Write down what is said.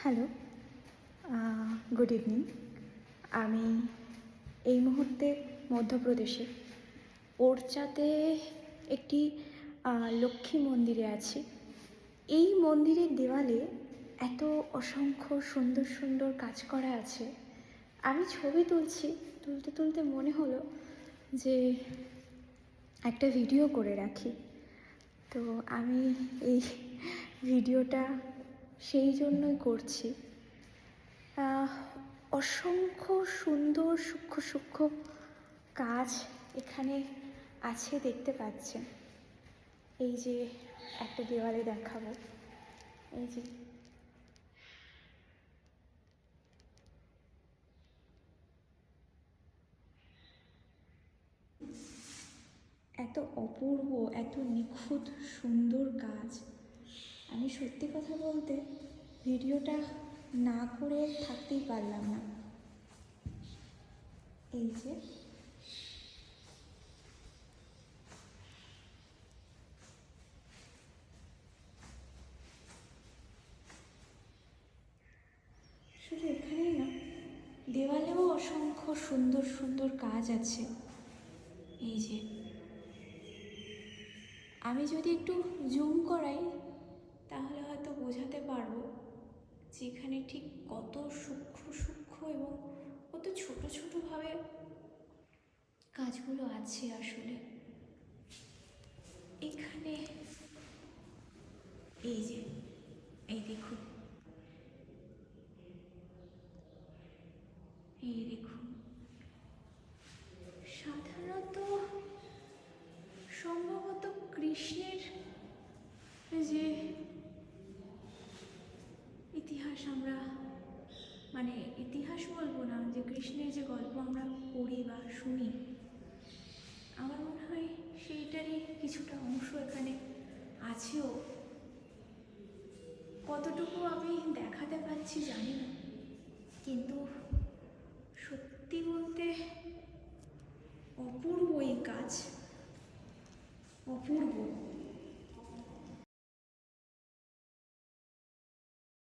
Hello, good evening. আমি এই মুহূর্তে মধ্যপ্রদেশে ওরচাতে একটি লক্ষ্মী মন্দিরে আছি। এই মন্দিরের দেওয়ালে এত অসংখ্য সুন্দর সুন্দর কাজ করা আছে। আমি ছবি তুলতে তুলতে মনে হলো যে একটা ভিডিও করে রাখি। তো আমি এই ভিডিওটা সেই জন্যই করছি। অসংখ্য সুন্দর সূক্ষ্ম সূক্ষ্ম কাজ এখানে আছে, দেখতে পাচ্ছেন। এই যে একটা দেওয়ালে দেখাবো, এই যে এত অপূর্ব, এত নিখুঁত সুন্দর কাজ। আমি সত্যি কথা বলতে ভিডিওটা না করে থাকতেই পারলাম না। এই যে শুধু এখানেই না, দেওয়ালেও অসংখ্য সুন্দর সুন্দর কাজ আছে। এই যে আমি যদি একটু জুম করাই তাহলে হয়তো বোঝাতে পারবো যে এখানে ঠিক কত সূক্ষ্ম সূক্ষ্ম এবং কত ছোট ছোটোভাবে কাজগুলো আছে আসলে এখানে। এই যে এই দেখুন, এই দেখুন, সাধারণত সম্ভবত কৃষ্ণের যে ইতিহাস, আমরা মানে ইতিহাস বলবো না, যে কৃষ্ণের যে গল্প আমরা পড়ি বা শুনি, আমার মনে হয় সেইটারই কিছুটা অংশ এখানে আছেও। কতটুকু আমি দেখাতে পারছি জানি না, কিন্তু সত্যি বলতে অপূর্ব এই কাজ, অপূর্ব।